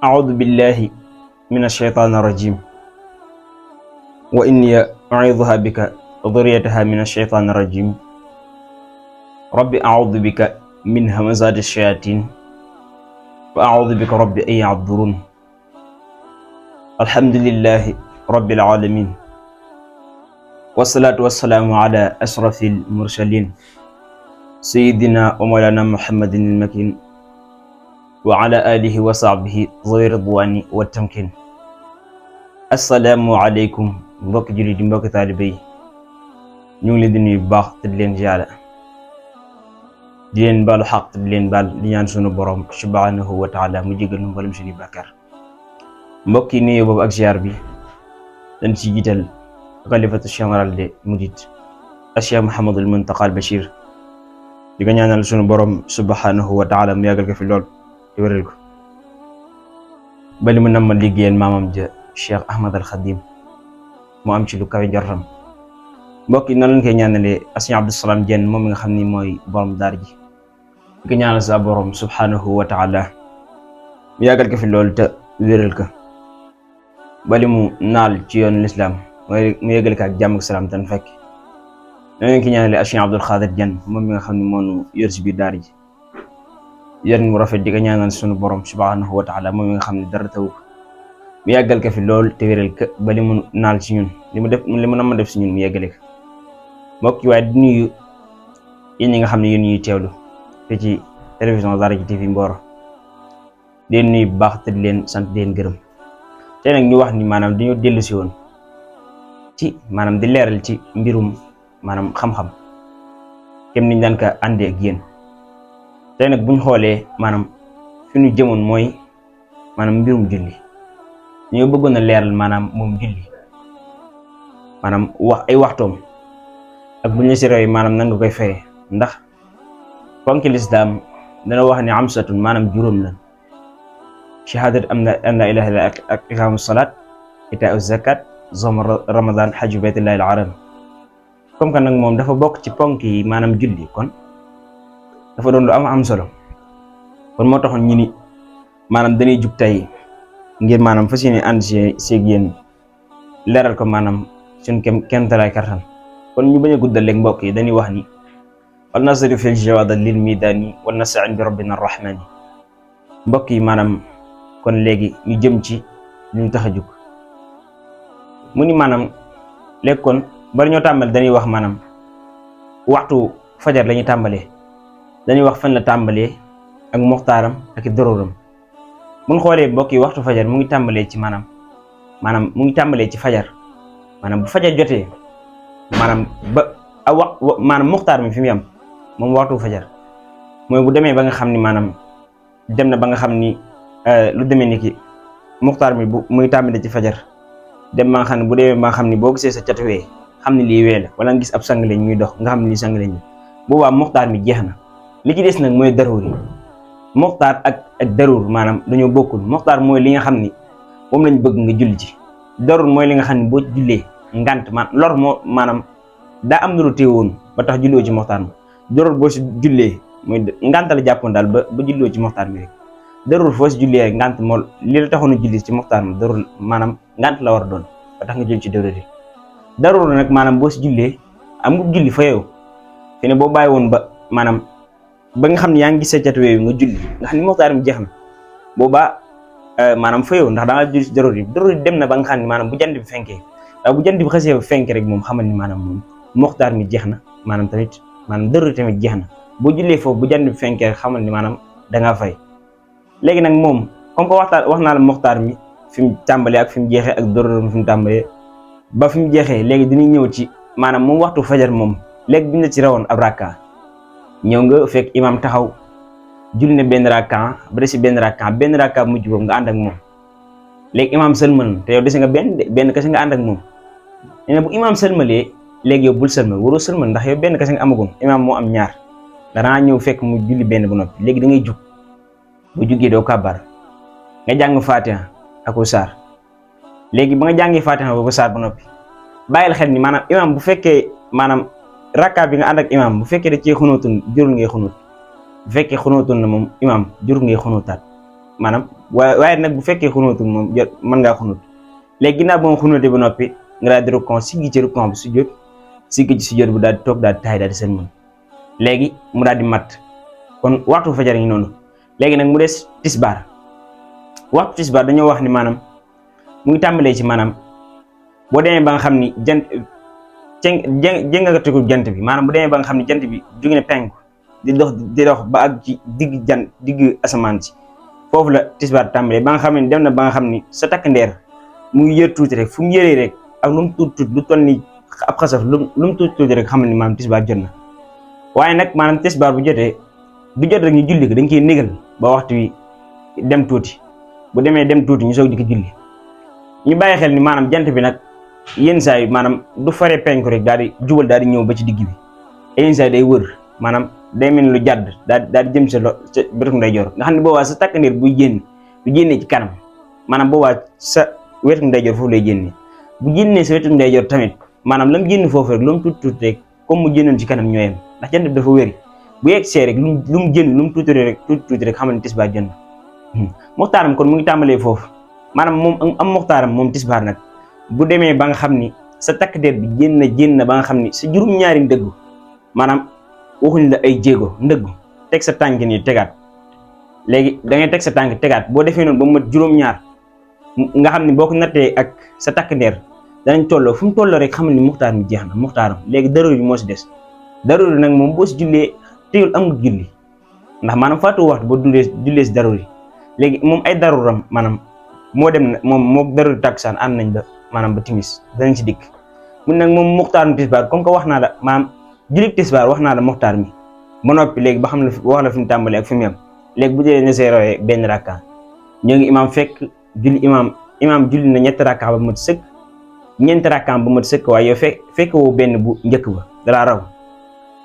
أعوذ بالله من الشيطان الرجيم وإني أعيذها بك وذريتها من الشيطان الرجيم رب أعوذ بك من همزات الشياطين وأعوذ بك رب أن يحضرون الحمد لله رب العالمين والصلاة والسلام على أشرف المرسلين سيدنا ومولانا محمد المكين وعلى آله وصحبه ذوي الرضوان والتمكين asalaamaaleykum mbokki jullit yi mbokki taalibe yi ñu ngi leen di nuyu bu baax te di leen jaale di leen baalu xaq te di leen baal di ñaan sunu borom subhanahu wa taala mu jégal nu mbalam suñu bàkkaar mbokk yi nuyu boobu ak ziar bi dañ ci jiital xalifatu général de mourides Cheikh Mouhamadul Muntaqa al Bachir di ko ñaanal sunu borom subhanahu wa taala mu yàggal ko fi lool te wéral ko ba li mu nam ma liggéeyal maamam ja Cheikh Ahmad al Khadim mu am ci lu kawe njortam mbokk yi noonu lañ koy ñaanalee Sëriñ Abdou Salam Diène moom mi nga xam ni mooy borom daara ji di ko ñaanal sa borom subhanahu wa taala mu yàggal ko fi loolu te wéral ko ba li mu naal ci yoonu lislaam mu yàggal ko ak jàmm ak salaam tan fekk noonu lañ koy ñaanalee Sëriñ Abdul Xaadir Diène moom mi nga xam ni moonu yor si biir daara ji yor mu rafet di ko ñaanal sunu borom subhanahu wa taala moom mi nga xam ne dara taw mu yàggal ko fi lool te wéral ko ba li mu naal ci ñun li mu nam ma def si ñun mu yàggale ko mbokk yi waaye di nuyu yéen ñi nga xam ne yéen ñuy teewlu fii ci télévision Daara J TV Mboro di leen nuyu bu baax te di leen sant di leen gërëm te nag ñu wax ni maanaam dañoo dellu si woon ci maanaam di leeral ci mbirum maanaam xam-xam kem niñ daan ko àndee ak yéen te nag buñ xoolee maanaam fi ñu jëmoon mooy maanaam mbirum julli ñoo bëggoon a leeral maanaam moom julli maanaam wax ay waxtoom ak bu ñu si réew maanaam nan nga koy fayee ndax ponki lislaam dana wax ne amsatun maanaam juróom la shahadat an la ilaha illa ak iqaamu salaat itaau zakat zom ramadan hajju baytullahi al-haram comme que nag moom dafa bokk ci ponk yi maanaam julli kon dafa doon lu am solo kon moo taxoon ñu ni maanaam dañuy jug tey ngir maanaam fas yéene ànd seeg yéen leeral ko maanaam suñ kéemtalaay kartan kon ñu bañ a guddal léegi mbokk yi dañuy wax ni wal nasri fil jawaad lil midaani wal nastain bi rabbina arrahmani mbokk yi maanaam kon léegi ñu jëm ci li ñu tax a jug mu ni maanaam léegi kon bari ñoo tàmbale dañuy wax maanaam waxtu fajar la ñuy tàmbalee dañuy wax fan la tàmbalee ak muxtaaram ak dororam mun xoolee mbokk yi waxtu fajar mu ngi tàmbalee ci maanaam mu ngi tàmbalee ci fajar maanaam bu fajar jotee maanaam ba a wax maanaam muxtaar mi fi mu yam moom waxtu fajar mooy bu demee ba nga xam ni maanaam dem na ba nga xam ni lu demee ni ki muxtaar mi bu muy tàmbalee ci fajar dem ba nga xam ne bu demee ba nga xam ni boo gisee sa catuwee xam ne lii wee la wala nga gis ab sangaleñ ñuy dox nga xam ne lii sangaleñ la boobaa muxtaar mi jeex na li ci des nag mooy daruur yi muxtaar ak daruur maanaam dañoo bokkul muxtaar mooy li nga xam ni moom lañ bëgg nga julli ci daruur mooy li nga xam ni boo jullee ngant lor moo maanaam daa am lu téewoon ba tax julloo ci muxtaar ma daruur boo si jullee mooy ngant la jàppoon daal ba julloo ci muxtaar mi rek daruur foo si jullee ngant moo li la taxoon a julli ci muxtaar ma daruur maanaam ngant la war a doon ba tax nga jël ci daruur yi daruur nag maanaam boo si jullee am nga julli fa yow fi ne boo bàyyi woon ba maanaam ba nga xam ne yaa ngi gis sa catuwee nga julli nga xam ne muxtaar mi jeex na boobaa maanaam fa yow ndax da nga julli ci daruur yi dem na ba nga xam ne maanaam bu jant bi fenkee bu jant bi xasee fenk rek moom xamal ni maanaam moom muxtaar mi jeex na maanaam tamit maanaam daruur tamit jeex na boo jullee foofu bu jant bi fenkee rek xamal ni maanaam da ngaa fay léegi nag moom comme que wax naa la muxtaar mi fi mu tàmbalee ak fi mu jeexee ak daruur mi fi mu tàmbalee ba fi mu jeexee léegi dinañ ñëw ci maanaam moom waxtu fajar moom léegi biñ la ci rawoon ab rakka ñëw nga fekk imam taxaw julli ne benn rakka ba des si benn rakka mujj boobu nga ànd ak moom léegi imam sëlmal te yow dese nga benn kese nga ànd ak moom nee na bu imam sëlmalee léegi yow bul sëlmal waroo sëlmal ndax yow benn kese nga amagum imam moo am ñaar danaa ñëw fekk mu julli benn ba noppi léegi da ngay jug bu juggee doo kàbbar nga jàng fatiha ak saar léegi ba nga jàngee fatiha ba saar ba noppi bàyyil xel ni maanaam imam bu fekkee maanaam rakka bi nga ànd ak imam bu fekkee da cee xunóotun jurul ngay xunóot bu fekkee xunóotun na moom imam jurul ngay xunóotaat maanaam waaye nag bu fekkee xunóotul moom mën ngaa xunóot léegi ginnaaw ba nga xunóotee ba noppi nga daal di rukkoo siggi ci rukkoo bi sujjóot siggi ci sujjóot bu daal di toog daal di taay daal di sëlmal léegi mu daal di mat kon waxtu fajar ngi noonu. léegi nag mu des tisbaar waxtu tisbaar dañoo wax ni maanaam mu ngi tàmbalee ci maanaam boo demee ba nga xam ni jant jéngatiku jant bi maanaam bu demee ba nga xam ni jant bi jóge na penku di dox ba ak ci digg asamaan si foofu la tisbaar tàmbalee ba nga xam ne dem na ba nga xam ni sa takk ndeer mu ngi yër tuuti rek fu mu yëree rek ak lu mu tuuti lu toll ni ab xasaf lu mu tuuti rek xam ni maanaam tisbaar jot na. waaye nag maanaam tisbaar bu jotee du jot rek ñu julli ko dañ koy négal ba waxtu wi dem tuuti bu demee dem tuuti ñu soog di ko julli ñu bàyyi xel ni maanaam jant bi nag yenn saa yi maanaam du faree penku rek daal di jubal daal di ñëw ba ci digg bi yenn saa yi day wër maanaam day mel lu jàdd daal di jëm sa wetu ndeyjoor nga xam ne boobaa sa takk ndeer buy génn du génnee ci kanam maanaam boobaa sa wetu ndeyjoor foofu lay génnee bu génnee sa wetu ndeyjoor tamit maanaam la mu génn foofu rek lu mu tuuti rek comme mu génnoon ci kanam ñooyam ndax jant bi dafa wéri bu yegg see rek lu mu génn lu mu tuuti rek xam ne tisbaar jot na muxtaaram kon mu ngi tàmbalee foofu maanaam moom am muxtaaram moom tisbaar nag bu demee ba nga xam ni sa takk der bi génn na ba nga xam ni sa juróom-ñaari ndëggu maanaam waxuñ la ay jéego ndëggu teg sa tànk nii tegaat léegi da ngay teg sa tànk tegaat boo defee noonu ba mu mat juróom-ñaar nga xam ni boo ko nattee ak sa takk der danañ tolloo fu mu tolloo rek xam ni muxtaar mi jeex na muxtaaram léegi daroori bi moo si des daroori nag moom boo si jullee téyul am nga julli ndax maanaam faatu waxtu boo jullee si daroori léegi moom ay daruuram maanaam moo dem na moom moo daroori takkusaan ànd nañ ba maanaam ba timis danañ si dikk mun nag moom muxtaar mi tisbaar comme que wax naa la maanaam julli tisbaar wax naa la muxtaar mi ba noppi léegi ba xam ne wax la fi mu tàmbalee ak fi mu yem léegi bu dee ne see rawee benn rakka ñoo ngi imaam fekk julli imaam julli na ñetti rakka ba mat sëkk ñeenti rakka ba mat sëkk waaye yow fekk woo benn bu njëkk ba dalaa raw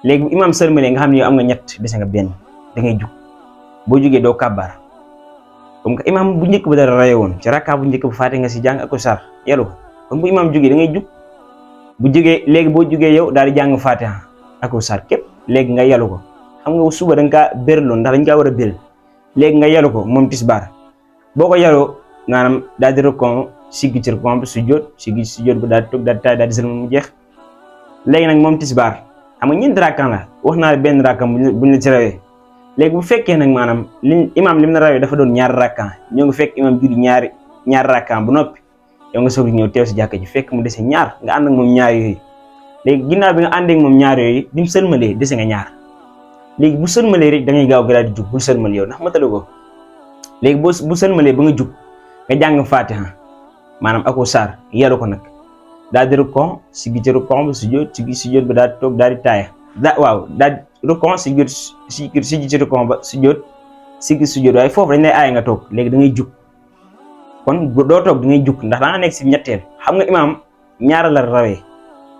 léegi bu imaam sërmalee nga xam ne yow am nga ñett dese nga benn da ngay jug boo jugee doo kàbbaar comme que imaam bu njëkk ba dara raye woon ci rakka bu njëkk ba faate nga si jàng ak ko sar yelu ko comme bu imaam jugee da ngay jug bu jugee léegi boo jugee yow daal di jàng faatiha ak ko sar képp léegi nga yelu ko xam nga suba da nga kaa béraloon ndax dañ kaa war a béral léegi nga yelu ko moom tisbaar boo ko yeloo maanaam daal di rëkkoon siggi ci rëkkoon bi sujjóot ba daal di toog daal di taay daal di sëlmal mu jeex léegi nag moom tisbaar xam nga ñeenti rakkan la wax naa la benn rakkan buñ la ci rawee léegi bu fekkee nag maanaam imaam lim na rawee dafa doon ñaari rakkan ñoo ngi fekk imaam julli ñaari rakkan bu noppi yow nga soog di ñëw teew si jàkka ji fekk mu dese ñaar nga ànd ak moom ñaar yooyu léegi ginnaaw bi nga àndee ak moom ñaar yooyu bi mu sëlmalee dese nga ñaar léegi bu sëlmalee rek da ngay gaaw ga daal di jug bul sëlmal yow ndax matale ko léegi bu sëlmalee ba nga jug nga jàng faatiha maanaam ako saar yelu ko nag daal di rukkon siggi ci rukkon ba sujjóot ba daal di toog daal di taaya daal di rukkon siggi ci rukkon ba sujjóot waaye foofu dañ lay aaya nga toog léegi da ngay jug kon doo toog da ngay jug ndax da nga nekk si ñetteel xam nga imaam ñaar la rawee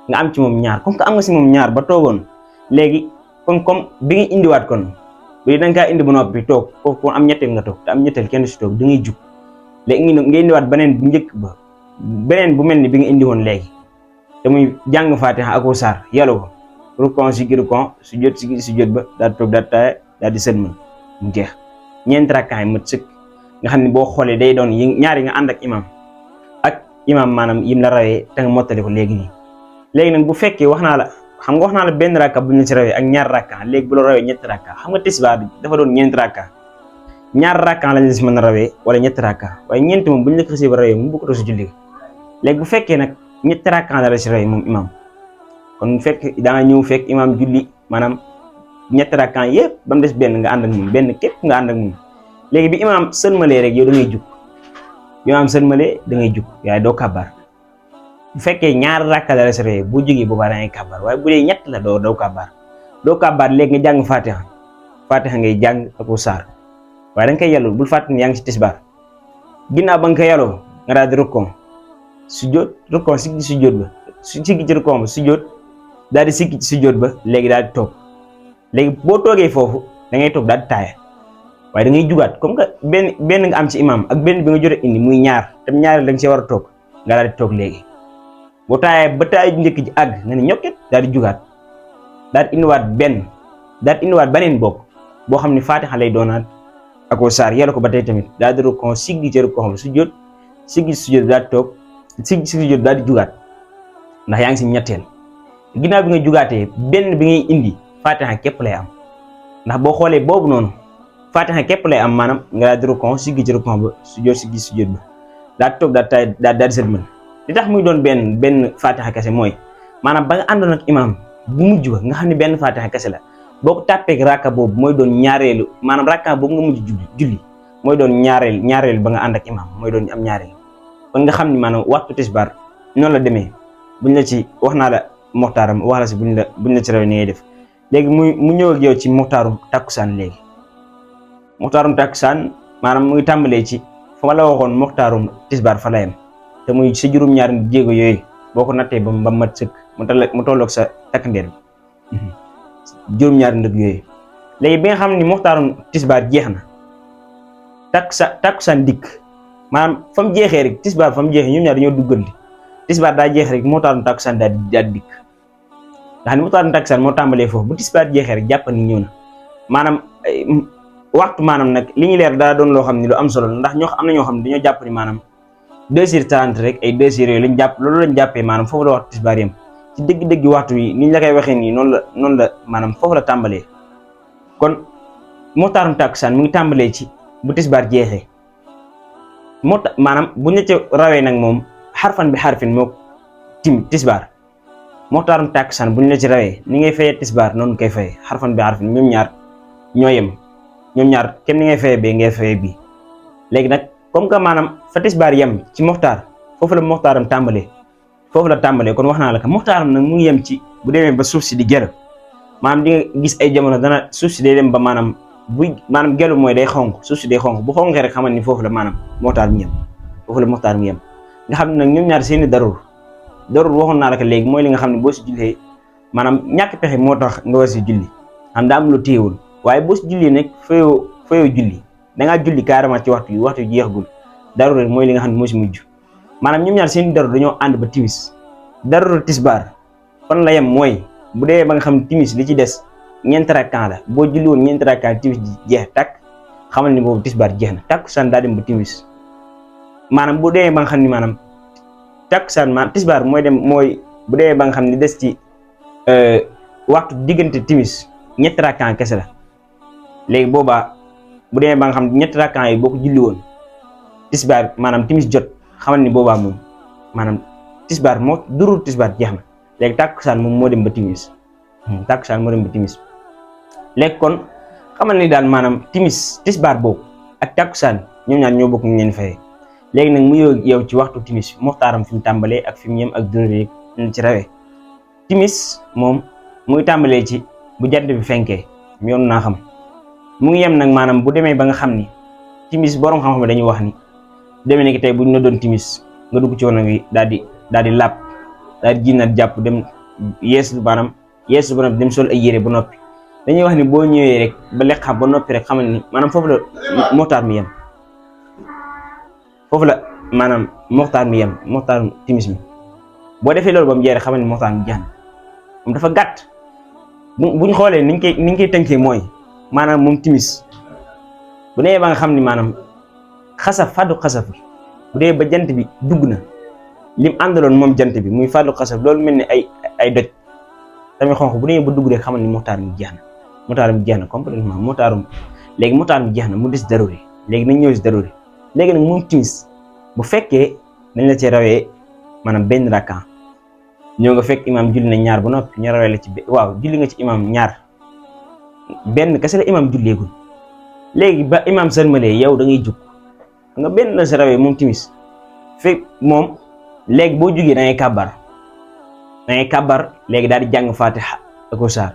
nga am ci moom ñaar comme que am nga si moom ñaar ba toogoon léegi comme bi nga indiwaat kon bu dee da nga kaa indi ba noppi toog foofu kon am ñetteel nga toog te am ñetteel kenn si toog da ngay jug léegi nga indiwaat beneen bu njëkk ba beneen bu mel ni bi nga indi woon léegi te muy jàng faatiha ak saar yàlla ko rukkon si rukkon sujjóot ba daal di toog daal di taaya daal di sëlmal mu jeex ñeenti rakkaay mat sëkk nga xam ne boo xoolee day doon ñaar yi nga ànd ak imaam maanaam yim la rawee te nga mottali ko léegi nii léegi nag bu fekkee wax naa la benn rakka bu ñu si rawee ak ñaar rakka léegi bu la rawee ñetti rakka xam nga tisbaar bi dafa doon ñeenti rakka ñaar rakka lañ si mën a rawee wala ñetti rakka waaye ñeenti moom bu ñu la xasee ba rawee mu bokkutoo si julli léegi bu fekkee nag ñetti rakka la si rawee moom imaam kon bu fekk da nga ñëw fekk imaam julli maanaam ñetti rakka yëpp ba mu des benn nga ànd ak moom benn képp nga ànd ak moom léegi bi imaam sëlmalee rek yow da ngay jug bi imaam sëlmalee da ngay jug yaay doo kàbbaar bu fekkee ñaar rakka la si rawee boo jógee boobaa da ngay kàbbaar waaye bu dee ñett la doo kàbbaar léegi nga jàng faatiha ngay jàng ak saar waaye da nga koy yàllul bul fàttali ne yaa ngi si tisbaar ginnaaw ba nga ko yàlloo nga daal di rukkon siggi sujjóot ba siggi ci rukkon ba sujjóot daal di siggi ci sujjóot ba léegi daal di toog léegi boo toogee foofu da ngay toog daal di taaya waaye da ngay jugaat comme que benn nga am ci imaam ak benn bi nga jot a indi muy ñaar tam ñaareel da nga see war a toog nga daal di toog léegi boo taayee ba taay njëkk ji àgg nga ne ñokket daal di jugaat daal di indiwaat beneen bokk boo xam ne faatiha lay doonaat ako saar yàlla ko ba tey tamit daal di rukon siggi ci rukon ba sujjóot siggi sujjóot daal di toog siggi sujjóot daal di jugaat ndax yaa ngi si ñetteel ginnaaw bi nga jugaatee benn bi ngay indi fatiha képp lay am ndax boo xoolee boobu noonu fatiha képp lay am maanaam nga daal di rukon siggi ci rukon ba sujjóot siggi sujjóot ba daal di toog daal di sëlmal li tax muy doon benn fatiha kese mooy maanaam ba nga àndoon ak imam bu mujj ba nga xam ne benn fatiha kese la boo ko tàppeek rakka boobu mooy doon ñaareelu maanaam rakka boobu nga mujj julli mooy doon ñaareel ba nga ànd ak imam mooy doon am ñaareel kon nga xam ni maanaam waxtu tisbaar noonu la demee buñ la ci wax naa la moxtaaram wax la si buñ la ci raw ni ngay def léegi mu ñëw ak yow ci moxtaarum takkusaan léegi moxtaarum takkusaan maanaam mu ngi tàmbalee ci fa ma la waxoon moxtaarum tisbaar fa la yem te muy sa juróom-ñaari jéego yooyu boo ko nattee ba mat sëkk mu tolloog sa takk ndeer bi juróom-ñaari ndëg yooyu léegi bi nga xam ni moxtaarum tisbaar jeex na takkusaan dikk maanaam fa mu jeexee rek tisbaar fa mu jeexee ñoom ñaar dañoo duggante tisbaar daa jeex rek moxtaarum takkusaan daal dikk nga xam ne moxtaarum takkusaan moo tàmbalee foofu bu tisbaar jeexee rek jàpp ni ñëw na maanaam waxtu maanaam nag li ñu leer daa doon loo xam ne lu am solo ndax am na ñoo xam ne dañoo jàpp ni maanaam 2h30 rek ay 2h yooyu lañ jàpp loolu lañ jàppee maanaam foofu la waxtu tisbaar yem ci dëgg-dëgg waxtu wi ni ñu la koy waxee nii noonu la maanaam foofu la tàmbalee kon moxtaarum takkusaan mu ngi tàmbalee ci bu tisbaar jeexee maanaam bu ñu ca rawee nag moom xarfan bi xarfin moo tisbaar moxtaarum takkusaan bu ñu la ci rawee ni ngay fayee tisbaar noonu koy fayee xarfan bi xarfin ñoom ñaar ñoo yem ñoom ñaar kenn ni ngay fayee bee ngay fayee bii léegi nag comme que maanaam fa tisbaar yem ci moxtaar foofu la moxtaaram tàmbalee kon wax naa la ko moxtaaram nag mu ngi yem ci bu demee ba suuf si di gelu maanaam di nga gis ay jamono dana suuf si day dem ba maanaam gelu mooy day xonq suuf si day xonq bu xonqee rek xamal ni foofu la maanaam moxtaar mi yem nga xam ne nag ñoom ñaar seeni darur waxoon naa la ko léegi mooy li nga xam ne boo si jullee maanaam ñàkk pexe moo tax nga war si julli xam daa am lu téyewul waaye boo si julli nag fayoo julli dangaa julli carrément ci waxtu yi jeexagul darur rek mooy li nga xam ne moo si mujj maanaam ñoom ñaar seeni darur dañoo ànd ba timis darur tisbaar fan la yem mooy bu dee ba nga xam timis li ci des ñeenti rakkaan la boo julli woon ñeenti rakkaan timis jeex takk xamal ni boobu tisbaar jeex na takkusaan daa dem ba timis maanaam bu dee ba nga xam ni maanaam takkusaan maanaam tisbaar mooy bu dee ba nga xam ni des ci waxtu diggante timis ñetti rakkaan kese la léegi boobaa bu dee ba nga xam ñetti rakkaan yi boo ko julli woon tisbaar maanaam timis jot xamal ni boobaa moom maanaam tisbaar durul tisbaar jeex na léegi takkusaan moom moo dem ba timis léegi kon xamal ni daal maanaam tisbaar boobu ak takkusaan ñoom ñaar ñoo bokk ñu leen fayee léegi nag mu yow ci waxtu timis moxtaaram fi mu tàmbalee ak fi mu yem ak durée ñu ci rawee timis moom mu ngi tàmbalee ci bu jant bi fenkee yoon naa xam mu ngi yem nag maanaam bu demee ba nga xam ni timis borom xam-xam dañuy wax ni demee ne ki tey bu ñu la doon timis nga dugg ci woon wi daal di làpp daal di jiinat jàpp dem yeesu ba noppi dem sol ay yére ba noppi dañuy wax ni boo ñëwee rek ba lekk xam ba noppi rek xamal ni maanaam foofu la moxtaar mi yem moxtaar timis mi boo defee loolu ba mu jeex rek xamal ni moxtaar mi jeex na moom dafa gàtt buñ xoolee niñ koy tënkee mooy maanaam moom timis bu nee ba nga xam ni maanaam fàddu xasaf bi bu dee ba jant bi dugg na lim àndaloon moom jant bi muy fàddu xasaf loolu mel ni ay doj tamit xonq bu dee ba dugg rek xamal ni moxtaar mi jeex na complètement moxtaar mi jeex na mu des daruri léegi nañ ñëw si daruri léegi nag moom timis bu fekkee dañ la ci rawee maanaam benn rakkan ñoo nga fekk imaam julli na ñaar ba noppi ñu rawee la ci julli nga ci imaam ñaar benn kese la imaam julleegul léegi ba imaam sëlmalee yow da ngay jug nga benn la si rawee moom timis fekk moom léegi boo jugee da ngay kàbbar léegi daal di jàng fatiha ak saar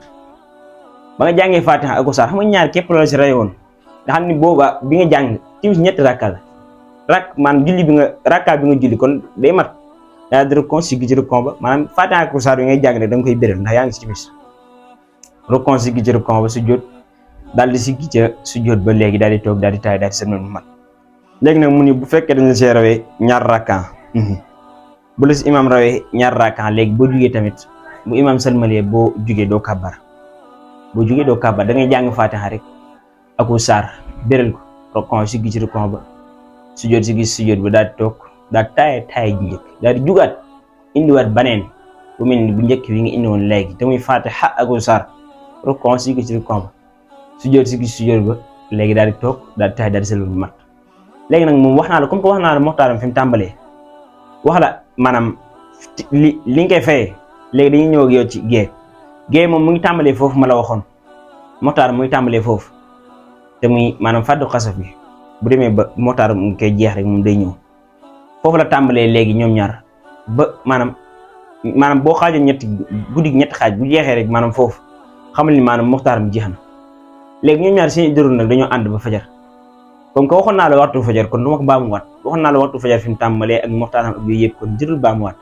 ba nga jàngee fatiha ak saar xam nga ñaar képp la si rawee woon nga xam ni booba bi nga jàng timis ñetti rakka la rakka bi nga julli kon day mat daal di rukon siggi ci rukon ba maanaam fatiha ak saar bi ngay jàng rek da nga koy béral ndax yaa ngi si timis rukon siggi ci rukon ba sujjóot daal di siggi ca sujjóot ba léegi daal di toog daal di taay daal di sëlmal mu mat léegi nag mu ni bu fekkee dañ la see rawee ñaar rakkan bu la si imaam rawee ñaar rakkan léegi boo jugee tamit bu imaam sëlmalee boo jugee doo kàbbar da ngay jàng fatiha rek aku saar béral ko rokon siggi ci rokon ba sujjóot siggi sujjóot ba daal di toog daal taay ji njëkk daal di jugaat indiwaat baneen bu mel ni bu njëkk bi nga indi woon léegi te muy Faatiha ak saar rokon siggi ci rokon ba sujjóot siggi sujjóot ba léegi daal di toog daal di taay daal di sëlmal bu mat léegi nag moom wax naa la comme que wax naa la moxtaaram fi mu tàmbalee wax la maanaam li nga koy fayee léegi dañuy ñëw ak yow ci gée moom mu ngi tàmbalee foofu ma la waxoon moxtaar mu ngi tàmbalee foofu te muy maanaam fàddu xasaf bi bu demee ba moxtaar mu ngi koy jeex rek moom day ñëw foofu la tàmbalee léegi ñoom ñaar ba maanaam boo xaajoon ñetti xaaj bu jeexee rek maanaam foofu xamal ni maanaam moxtaar mu jeex na léegi ñoom ñaar seen idéeru nag dañoo ànd ba fajar comme que waxoon naa la waxtu fajar kon du ma ko baamuwaat waxoon naa la waxtu fajar fi mu tàmbalee ak moxtaaram ak yooyu yëpp kon jërul baamuwaat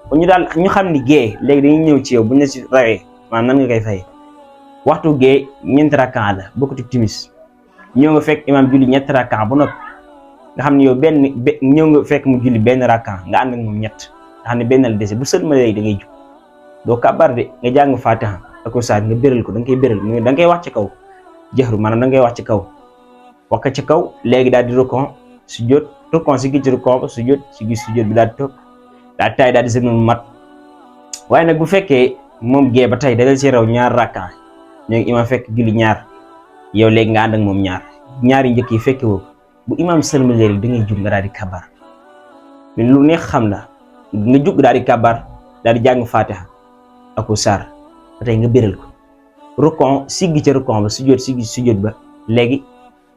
kon ñu xam ni gée léegi dañuy ñëw ci yow bu ñu la si rawee maanaam nan nga koy fay waxtu gée ñeenti rakkaa la bokkut ak timis ñëw nga fekk imaam julli ñetti rakkaa ba noppi nga xam ne yow ñëw nga fekk mu julli benn rakkaa nga ànd ak moom ñett nga xam ne benn la dese bu sët ma léegi da ngay jug doo kàbbar de nga jàng Faatiha ak saar nga béral ko da nga koy béral da nga koy wax ci kaw jëxru maanaam da nga koy wax ci kaw wax ko ci kaw léegi daal di rokon sujjóot rokon si gi ci rokon ba sujjóot si gi sujjóot bi daal di toog daal di taay daal di sëlmal mu mat waaye nag bu fekkee moom gée ba tey da dal ci raw ñaar rakkaa léegi imaam fekk julli ñaar yow léegi nga ànd ak moom ñaari njëkk yi fekke woo bu imaam sëlmalee rek da ngay jug nga daal di kabar lu neex xam la nga jug daal di kabar daal di jàng Faatiha ak saar ba tey nga béral ko rokon siggi ca rokon ba sujjóot siggi sujjóot ba léegi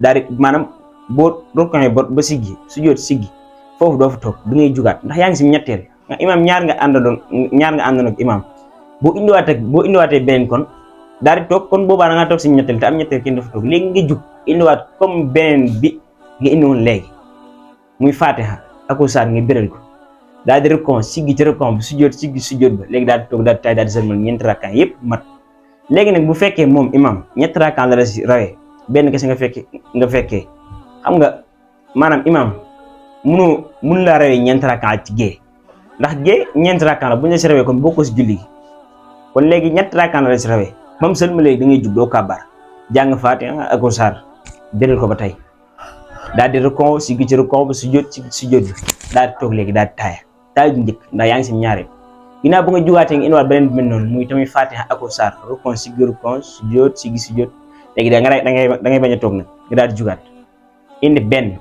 daal di maanaam boo rokon ba siggi sujjóot siggi foofu doo fa toog da ngay jugaat ndax yaa ngi si ñetteel nga imaam ñaar nga àndoon ak imaam boo indiwaatee beneen kon daal di toog kon boobaa da ngaa toog si ñetteel te am ñetteel kenn dafa toog léegi nga jug indiwaat comme beneen bi nga indi woon léegi muy Faatiha ak saar nga béral ko daal di rokon siggi ci rokon ba sujjóot siggi sujjóot ba léegi daal di toog daal di taay daal di sëlmal ñeenti rakkaan yépp mat léegi nag bu fekkee moom imaam ñetti rakkaan la si rawee benn kese nga fekkee xam nga maanaam imaam mënu laa rawee ñeenti rakkaan ci gée ndax gée ñeenti rakkaan la bu ñu la si rawee kon bokkoo si julli gi kon léegi ñetti rakkaan la si rawee mam sëlma léegi da ngay jug doo kàbbar jàng Faatiha ak saar béral ko ba tey daal di rokon siggi ci rokon ba sujjóot ci sujjóot bi daal di toog léegi daal di taaya ju njëkk ndax yaa ngi si ñaareel ginnaaw bu nga jugaatee nga indiwaat beneen bi mel noonu muy tamit Faatiha ak saar rokon siggi rokon sujjóot siggi sujjóot léegi da ngay bañ a toog nag nga daal di jugaat indi benn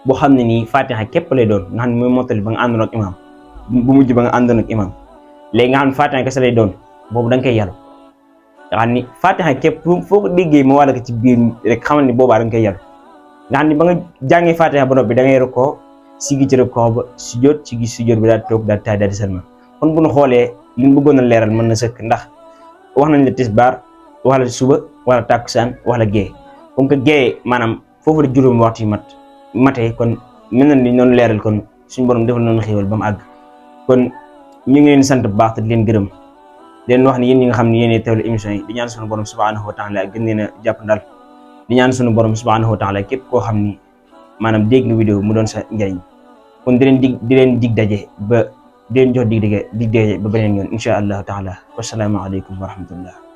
boo xam ne nii Faatiha képp lay doon nga xam ne mooy mottali ba nga àndoon ak imaam bu mujj ba nga àndoon ak imaam léegi nga xam ne Faatiha kese lay doon boobu da nga koy yalu nga xam ni Faatiha képp foo ko déggee ma wàll ko ci biir rek xamal ni boobaa da nga koy yalu nga xam ni ba nga jàngee Faatiha ba noppi da ngay rokoo siggi ci rokoo ba sujjóot siggi sujjóot bi daal di toog daal di taay daal di sëlmal kon bu ñu xoolee li ñu bëggoon a leeral mën na sëkk ndax wax nañ la tisbaar wax la suba wala tàkkusaan wax la gée comme que gée maanaam foofu la juróomi waxtu yi matee kon mel na ni noonu leeral kon suñu borom defal noonu xéewal ba mu àgg kon ñu ngi leen sant bu baax te di leen gërëm di leen wax ni yéen ñi nga xam ne yéenay teewlu émission yi di ñaan suñu borom subhanahu wa taala gën leen a jàpp ndal di ñaan suñu borom subhanahu wa taala képp koo xam ni maanaam dégg nga vidéo mu doon sa njëriñ kon di leen dig daje ba di leen jox dig daje ba beneen yoon incha allahu taala wassalaamu aleykum wa rahmatullah